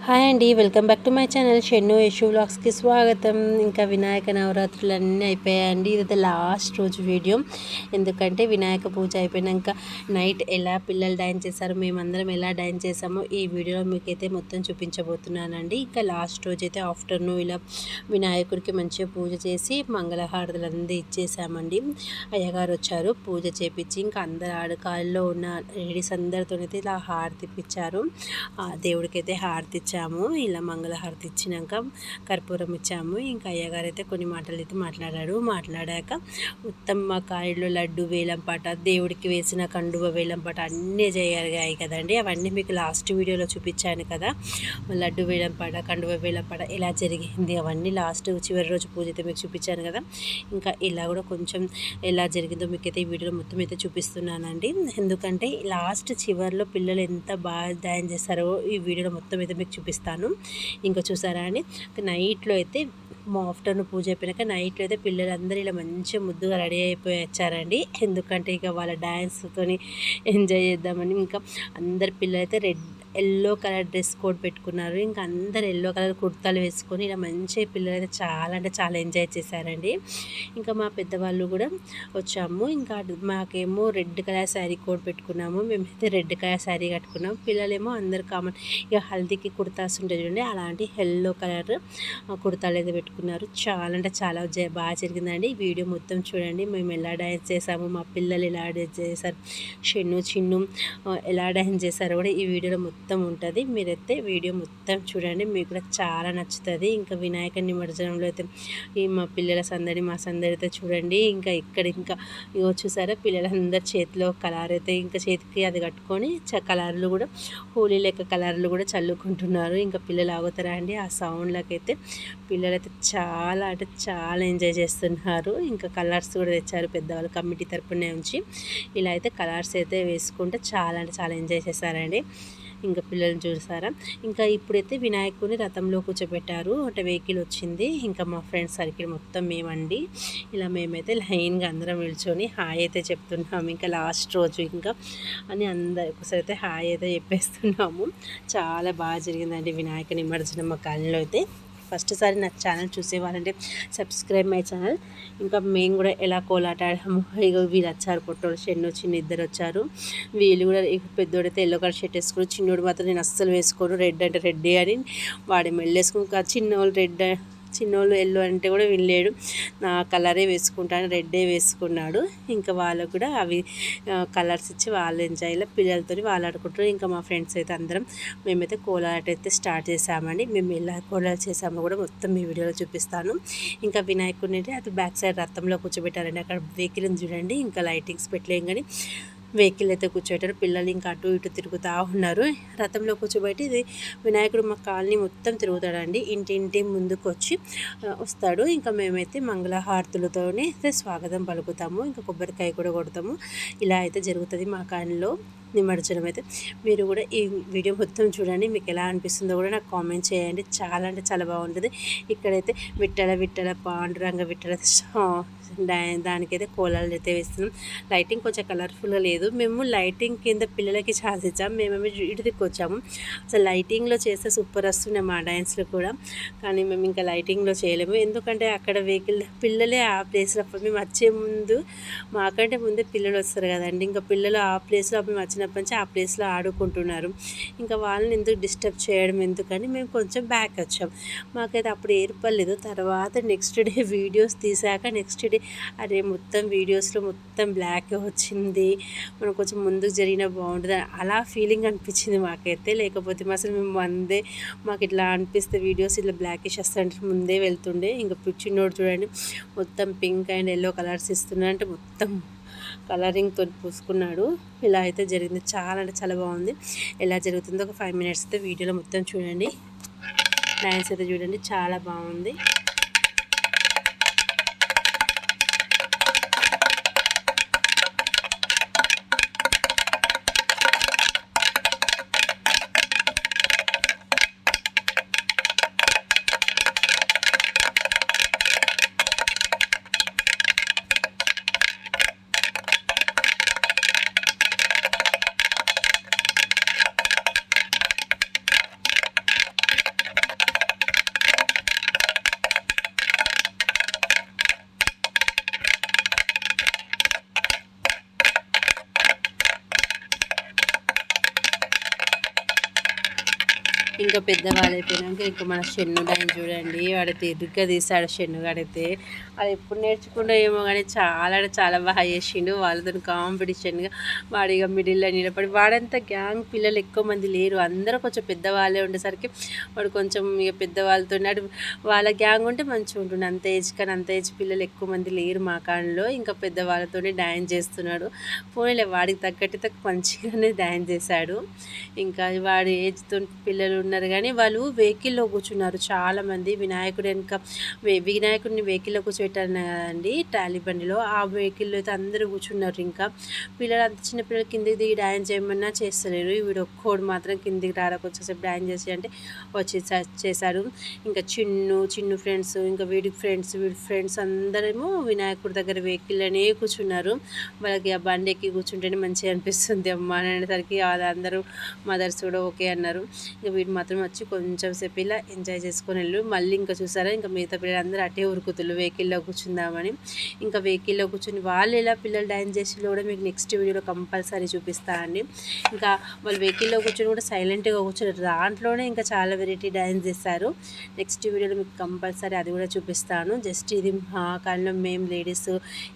Hi అండి, welcome back to my channel Shennu Yashu వ్లాగ్స్కి స్వాగతం. ఇంకా వినాయక నవరాత్రులు అన్నీ అయిపోయాయండి. ఇదైతే లాస్ట్ రోజు వీడియో. ఎందుకంటే వినాయక పూజ అయిపోయినాక నైట్ ఎలా పిల్లలు డాన్స్ చేశారో, మేమందరం ఎలా డాన్స్ చేసామో ఈ వీడియోలో మీకైతే మొత్తం చూపించబోతున్నానండి. ఇంకా లాస్ట్ రోజు అయితే ఆఫ్టర్నూన్ ఇలా వినాయకుడికి మంచిగా పూజ చేసి మంగళహారతులు అంది ఇచ్చేసామండి. అయ్యగారు వచ్చారు, పూజ చేపించి ఇంకా అందరు ఆడకాల్లో ఉన్న లేడీస్ అందరితోనైతే ఇలా హారతి ఇప్పించారు. దేవుడికి అయితే హారతి ఇచ్చాము. ఇలా మంగళహారతి ఇచ్చినాక కర్పూరం ఇచ్చాము. ఇంకా అయ్యగారు అయితే కొన్ని మాటలు అయితే మాట్లాడాక మొత్తం మా కాయల్లో లడ్డు వేలం పాట, దేవుడికి వేసిన కండువ వేలం పాట అన్నీ జరిగాయి కదండి. అవన్నీ మీకు లాస్ట్ వీడియోలో చూపించాను కదా. లడ్డు వేలం పాట, కండువ వేలం పాట ఎలా జరిగింది అవన్నీ లాస్ట్ చివరి రోజు పూజ అయితే మీకు చూపించాను కదా. ఇంకా ఇలా కూడా కొంచెం ఎలా జరిగిందో మీకైతే ఈ వీడియోలో మొత్తం అయితే చూపిస్తున్నానండి. ఎందుకంటే లాస్ట్ చివరిలో పిల్లలు ఎంత బాగా డాన్స్ చేస్తారో ఈ వీడియోలో మొత్తం అయితే మీకు చూపిస్తాను. ఇంకా చూసారా అండి, నైట్లో అయితే మా ఆఫ్టర్నూన్ పూజ అయిపోయినాక నైట్లో అయితే పిల్లలందరూ ఇలా మంచిగా ముద్దుగా రెడీ అయిపోయి వచ్చారండి. ఎందుకంటే ఇక వాళ్ళ డ్యాన్స్తో ఎంజాయ్ చేద్దామని. ఇంకా అందరు పిల్లలు అయితే ఎల్లో కలర్ డ్రెస్ కోడ్ పెట్టుకున్నారు. ఇంకా అందరు ఎల్లో కలర్ కుర్తాలు వేసుకొని ఇలా మంచిగా పిల్లలు అయితే చాలా అంటే చాలా ఎంజాయ్ చేశారండి. ఇంకా మా పెద్దవాళ్ళు కూడా వచ్చాము. ఇంకా మాకేమో రెడ్ కలర్ శారీ కోడ్ పెట్టుకున్నాము. మేమైతే రెడ్ కలర్ శారీ కట్టుకున్నాము. పిల్లలేమో అందరు కామన్ ఇక హల్దీకి కుర్తాస్ ఉంటాయి చూడండి, అలాంటి ఎల్లో కలర్ కుర్తాలు అయితే పెట్టుకున్నారు. చాలా అంటే చాలా బాగా జరిగిందండి. వీడియో మొత్తం చూడండి. మేము ఎలా డ్యాన్స్ చేసాము, మా పిల్లలు ఎలా డ్యాన్స్ చేశారు, చిన్ను ఎలా డ్యాన్స్ చేశారో కూడా ఈ వీడియోలో మొత్తం ఉంటుంది. మీరైతే వీడియో మొత్తం చూడండి, మీకు కూడా చాలా నచ్చుతుంది. ఇంకా వినాయక నిమజ్జనంలో అయితే ఈ మా పిల్లల సందడి, మా సందడి అయితే చూడండి. ఇంకా ఇంకా ఇగో చూసారా, పిల్లలందరి చేతిలో కలర్ అయితే ఇంకా చేతికి అది కట్టుకొని కలర్లు కూడా హోలీ లెక్క కలర్లు కూడా చల్లుకుంటున్నారు. ఇంకా పిల్లలు ఆగుతారా అండి ఆ సౌండ్లకైతే. పిల్లలైతే చాలా అంటే చాలా ఎంజాయ్ చేస్తున్నారు. ఇంకా కలర్స్ కూడా తెచ్చారు పెద్దవాళ్ళు కమిటీ తరపునే ఉంచి. ఇలా అయితే కలర్స్ అయితే వేసుకుంటే చాలా అంటే చాలా ఎంజాయ్ చేస్తారండి. ఇంకా పిల్లల్ని చూసారా. ఇంకా ఇప్పుడైతే వినాయకుడిని రథంలో కూర్చోబెట్టారు. అంటే వెహికల్ వచ్చింది. ఇంకా మా ఫ్రెండ్స్ సర్కిల్ మొత్తం మేమండి. ఇలా మేమైతే లైన్గా అందరం నిల్చొని హాయ్ అయితే చెప్తున్నాము. ఇంకా లాస్ట్ రోజు ఇంకా అని అందరు ఒకసారి అయితే హాయ్ అయితే చెప్పేస్తున్నాము. చాలా బాగా జరిగిందండి వినాయక నిమజ్జనం మా కాలనీలో అయితే. ఫస్ట్ సారి నా ఛానల్ చూసేవాళ్ళంటే సబ్స్క్రైబ్ మై ఛానల్. ఇంకా మేము కూడా ఎలా కోలాట ఆడాము. ఇక వీళ్ళు వచ్చారు, పొట్టోడు షెన్ను చిన్న ఇద్దరు వచ్చారు. వీళ్ళు కూడా పెద్దోడైతే ఎల్లో కలర్ షర్ట్ వేసుకుని, చిన్నోడు మాత్రం నేను అస్సలు వేసుకోను, రెడ్ అంటే రెడ్డే అని వాడి మెళ్ళేసుకుని, చిన్నోళ్ళు రెడ్ చిన్నోళ్ళు ఎల్లో అంటే కూడా వినలేడు, నా కలరే వేసుకుంటాను రెడ్డే వేసుకున్నాడు. ఇంకా వాళ్ళకు కూడా అవి కలర్స్ ఇచ్చి వాళ్ళు ఎంజాయ్లో పిల్లలతో వాళ్ళు ఆడుకుంటారు. ఇంకా మా ఫ్రెండ్స్ అయితే అందరం మేమైతే కోలాట అయితే స్టార్ట్ చేసామండి. మేము ఎలా కోలాట చేసామో కూడా మొత్తం మీ వీడియోలో చూపిస్తాను. ఇంకా వినాయకుడిని అయితే అది బ్యాక్ సైడ్ రథంలో కూర్చోబెట్టారండి. అక్కడ వెహికల్ చూడండి, ఇంకా లైటింగ్స్ పెట్టలేం కానీ వెహికల్ అయితే కూర్చోబెట్టారు. పిల్లలు ఇంకా అటు ఇటు తిరుగుతూ ఉన్నారు. రథంలో కూర్చోబెట్టి ఇది వినాయకుడు మా కాలనీ మొత్తం తిరుగుతాడండి. ఇంటి ముందుకు వచ్చి వస్తాడు. ఇంకా మేమైతే మంగళహారతులతోనే అయితే స్వాగతం పలుకుతాము. ఇంకా కొబ్బరికాయ కూడా కొడతాము. ఇలా అయితే జరుగుతుంది మా కాలనీలో నిమజ్జనం అయితే. మీరు కూడా ఈ వీడియో మొత్తం చూడండి, మీకు ఎలా అనిపిస్తుందో కూడా నాకు కామెంట్ చేయండి. చాలా అంటే చాలా బాగుంటుంది. ఇక్కడైతే విట్టల పాండురంగ విట్టల దానికైతే కోలాలు అయితే వేస్తున్నాం. లైటింగ్ కొంచెం కలర్ఫుల్గా లేదు. మేము లైటింగ్ కింద పిల్లలకి ఛాన్స్ ఇచ్చాము. మేమేమో ఇటు దిక్కొచ్చాము. అసలు లైటింగ్లో చేస్తే సూపర్ వస్తున్నాయి మా డ్యాన్స్లో కూడా. కానీ మేము ఇంకా లైటింగ్లో చేయలేము. ఎందుకంటే అక్కడ వెహికల్ పిల్లలే ఆ ప్లేస్లో మేము వచ్చే ముందు మాకంటే ముందే పిల్లలు వస్తారు కదండి. ఇంకా పిల్లలు ఆ ప్లేస్లో మేము వచ్చినప్పటి నుంచి ఆ ప్లేస్లో ఆడుకుంటున్నారు. ఇంకా వాళ్ళని ఎందుకు డిస్టర్బ్ చేయడం ఎందుకని మేము కొంచెం బ్యాక్ వచ్చాం. మాకైతే అప్పుడు ఏర్పడలేదు. తర్వాత నెక్స్ట్ డే వీడియోస్ తీసాక నెక్స్ట్ డే అరే మొత్తం వీడియోస్లో మొత్తం బ్లాక్ వచ్చింది, మనం కొంచెం ముందుకు జరిగినా బాగుంటుంది అలా ఫీలింగ్ అనిపించింది మాకైతే. లేకపోతే అసలు మేము మాకు ఇట్లా అనిపిస్తే వీడియోస్ ఇట్లా బ్లాకిష్ వస్తుంటే ముందే వెళ్తుండే. ఇంకా చిన్నోడు చూడండి మొత్తం పింక్ అండ్ ఎల్లో కలర్స్ ఇస్తున్నా అంటే మొత్తం కలరింగ్తో పూసుకున్నాడు. ఇలా అయితే జరిగింది. చాలా అంటే చాలా బాగుంది. ఎలా జరుగుతుందో ఒక 5 minutes అయితే వీడియోలో మొత్తం చూడండి. డ్యాన్స్ అయితే చూడండి, చాలా బాగుంది. ఇంకా పెద్దవాళ్ళు అయిపోయినాక ఇంకా మన షెన్ను డాన్స్ చూడండి, వాడు తిరిగ్గా తీశాడు షెన్నుగాడైతే. అది ఎప్పుడు నేర్చుకుంటూ ఏమో కానీ చాలా అంటే చాలా బాగా చేసిండు. వాళ్ళతో కాంపిటీషన్గా వాడు ఇక మిడిల్లో నిలబడి, వాడంతా గ్యాంగ్ పిల్లలు ఎక్కువ మంది లేరు, అందరూ కొంచెం పెద్దవాళ్ళే ఉండేసరికి వాడు కొంచెం ఇక పెద్దవాళ్ళతో వాళ్ళ గ్యాంగ్ ఉంటే మంచిగా ఉంటుంది. అంత ఏజ్ కానీ అంత ఏజ్ పిల్లలు ఎక్కువ మంది లేరు మా కాలంలో. ఇంకా పెద్దవాళ్ళతోనే డ్యాన్స్ చేస్తున్నాడు. పోనీలే వాడికి తగ్గట్టుతో మంచిగానే డ్యాన్స్ చేశాడు. ఇంకా వాడి ఏజ్తో పిల్లలు ఉన్నారు కానీ వాళ్ళు వెహికల్లో కూర్చున్నారు చాలామంది. వినాయకుడిని వెహికల్లో కూర్చోబెట్టారు కదండి, ట్రాలీ బండిలో. ఆ వెహికల్లో అయితే అందరూ కూర్చున్నారు. ఇంకా పిల్లలు అంత చిన్న పిల్లలు కిందికి దిగి డ్యాన్స్ చేయమన్నా చేస్తలేరు. వీడు ఒక్కోడు మాత్రం కిందికి రారా కొంచెంసేపు డ్యాన్స్ చేసి అంటే చేశాడు. ఇంకా చిన్ను ఫ్రెండ్స్, ఇంకా వీడి ఫ్రెండ్స్ అందరేమో వినాయకుడి దగ్గర వెహికల్లోనే కూర్చున్నారు. వాళ్ళకి ఆ బండి ఎక్కి కూర్చుంటేనే మంచిగా అనిపిస్తుంది అమ్మ అని అనేసరికి వాళ్ళందరూ మదర్స్ కూడా ఓకే అన్నారు. ఇంకా వీడు మాత్రం వచ్చి కొంచెం సేపు ఇలా ఎంజాయ్ చేసుకొని వెళ్ళు. మళ్ళీ ఇంకా చూసారా, ఇంకా మిగతా పిల్లలందరూ అటే ఉరుకుతులు వెహికల్లో కూర్చుందామని. ఇంకా వెహికల్లో కూర్చుని వాళ్ళు ఎలా పిల్లలు డ్యాన్స్ చేసి కూడా మీకు నెక్స్ట్ వీడియోలో కంపల్సరీ చూపిస్తానండి. ఇంకా వాళ్ళు వెహికల్లో కూర్చొని కూడా సైలెంట్గా కూర్చొని దాంట్లోనే ఇంకా చాలా వెరైటీ డ్యాన్స్ చేస్తారు. నెక్స్ట్ వీడియోలో మీకు కంపల్సరీ అది కూడా చూపిస్తాను. జస్ట్ ఇది మా కాలంలో మేము లేడీస్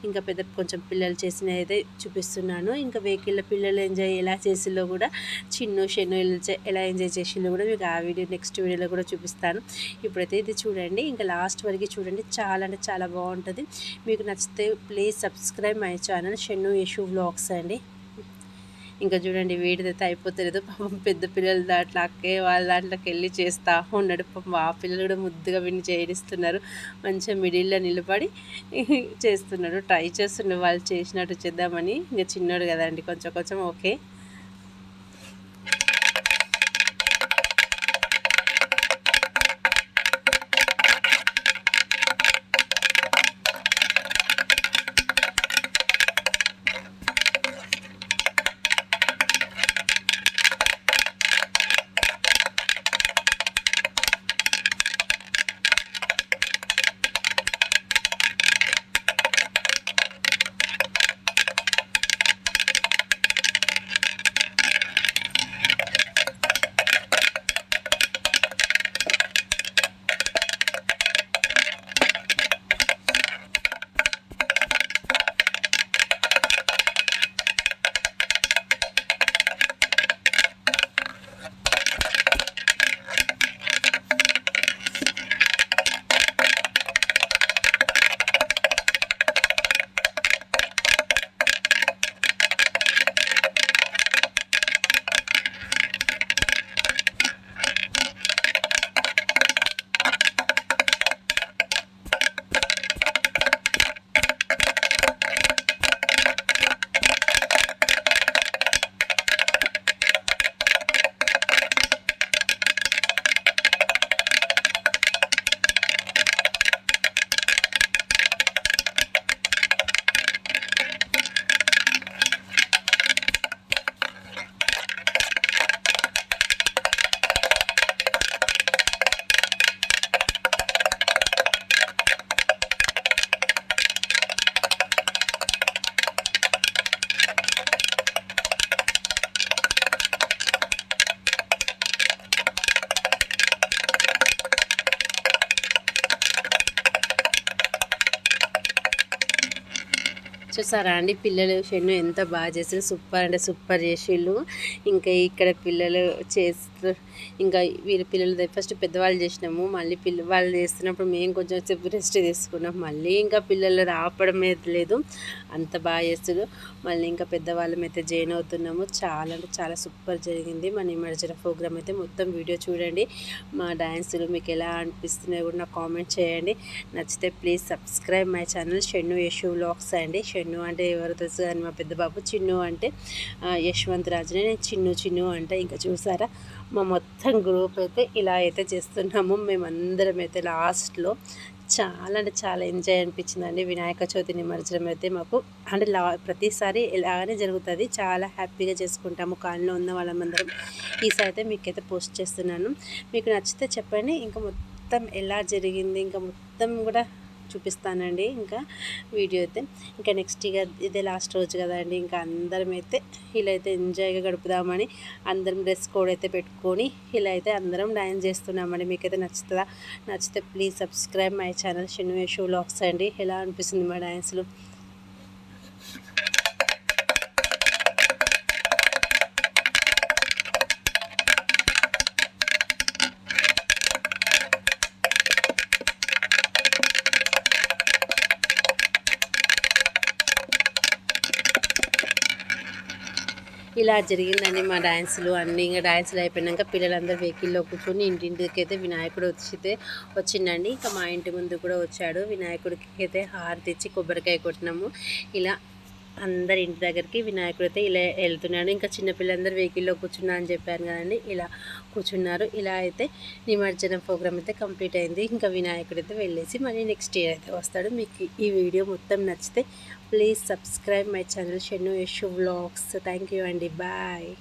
ఇంకా కొంచెం పిల్లలు చేసినవి అయితే చూపిస్తున్నాను. ఇంకా వెహికల్లో పిల్లలు ఎంజాయ్ ఎలా చేసిలో కూడా షెన్ను ఎలా ఎంజాయ్ చేసిలో కూడా మీకు ఆ వీడియో నెక్స్ట్ వీడియోలో కూడా చూపిస్తాను. ఇప్పుడైతే ఇది చూడండి, ఇంకా లాస్ట్ వరకు చూడండి, చాలా అంటే చాలా బాగుంటుంది. మీకు నచ్చితే please subscribe my channel Shennu Yashu vlogs అండి. ఇంకా చూడండి వీడిదైతే అయిపోతలేదు. పాపం పెద్ద పిల్లలు దాంట్లో అక్కే వాళ్ళ దాంట్లోకి వెళ్ళి చేస్తూ ఉన్నాడు. పాపం ఆ పిల్లలు కూడా ముద్దుగా విని చేయిస్తున్నాడు. మంచిగా మిడిల్లో నిలబడి చేస్తున్నాడు, ట్రై చేస్తున్నాడు వాళ్ళు చేసినట్టు చేద్దామని. ఇంకా చిన్నోడు కదండి, కొంచెం కొంచెం ఓకే. చూసారా అండి, పిల్లలు షెన్ను ఎంత బాగా చేసారు, సూపర్ అంటే సూపర్ చేసిళ్ళు. ఇంకా ఇక్కడ పిల్లలు చేస్తూ ఇంకా వీరి పిల్లలు ఫస్ట్ పెద్దవాళ్ళు చేసినాము, మళ్ళీ వాళ్ళు చేస్తున్నప్పుడు మేము కొంచెం సేపు రెస్ట్ తీసుకున్నాం. మళ్ళీ ఇంకా పిల్లలు రాపడం లేదు, అంత బాగా చేస్తారు. మళ్ళీ ఇంకా పెద్దవాళ్ళం అయితే జాయిన్ అవుతున్నాము. చాలా అంటే చాలా సూపర్ జరిగింది మా నిమజ్జన ప్రోగ్రామ్ అయితే. మొత్తం వీడియో చూడండి, మా డ్యాన్సులు మీకు ఎలా అనిపిస్తున్నాయో కూడా నాకు కామెంట్ చేయండి. నచ్చితే please subscribe my channel Shennu Yashu vlogs అండి. షెన్ను అంటే ఎవరు తెలుసు కానీ మా పెద్ద బాబు, చిన్ను అంటే యశ్వంత్ రాజునే, నేను చిన్ను అంటే. ఇంకా చూసారా మా మొత్తం గ్రూప్ అయితే ఇలా అయితే చేస్తున్నాము మేమందరం అయితే. లాస్ట్లో చాలా అంటే చాలా ఎంజాయ్ అనిపించిందండి. వినాయక చవితి నిమజ్జనం అయితే మాకు అంటే ప్రతిసారి ఇలాగనే జరుగుతుంది, చాలా హ్యాపీగా చేసుకుంటాము కాలనీలో ఉన్న వాళ్ళందరం. ఈసారి అయితే మీకైతే పోస్ట్ చేస్తున్నాను, మీకు నచ్చితే చెప్పండి. ఇంకా మొత్తం ఎలా జరిగింది ఇంకా మొత్తం కూడా చూపిస్తానండి ఇంకా వీడియో అయితే. ఇంకా నెక్స్ట్ ఇక ఇదే లాస్ట్ రోజు కదండి, ఇంకా అందరం అయితే ఇలా అయితే ఎంజాయ్గా గడుపుదామని అందరం డ్రెస్ కోడ్ అయితే పెట్టుకొని ఇలా అయితే అందరం డ్యాన్స్ చేస్తున్నామండి. మీకైతే నచ్చుతుందా? నచ్చితే please subscribe my channel Shennu Yashu vlogs అండి. ఎలా అనిపిస్తుంది మా డ్యాన్స్లు? ఇలా జరిగిందండి మా డ్యాన్సులు అన్నీ. ఇంకా డ్యాన్సులు అయిపోయినాక పిల్లలందరూ వెహికల్లో కూర్చొని ఇంటింటికి అయితే వినాయకుడు వచ్చిండండి. ఇంకా మా ఇంటి ముందు కూడా వచ్చాడు. వినాయకుడికి అయితే హారతి ఇచ్చి కొబ్బరికాయ కొట్టినాము. ఇలా అందరి ఇంటి దగ్గరికి వినాయకుడు అయితే ఇలా వెళ్తున్నాడు. ఇంకా చిన్నపిల్లలందరూ వెహికల్లో కూర్చున్నా అని చెప్పాను కదండి, ఇలా కూర్చున్నారు. ఇలా అయితే నిమజ్జనం ప్రోగ్రామ్ అయితే కంప్లీట్ అయింది. ఇంకా వినాయకుడు అయితే వెళ్ళేసి మళ్ళీ నెక్స్ట్ ఇయర్ అయితే వస్తాడు. మీకు ఈ వీడియో మొత్తం నచ్చితే please subscribe my channel Shennu Yashu vlogs. Thank you అండి. బాయ్.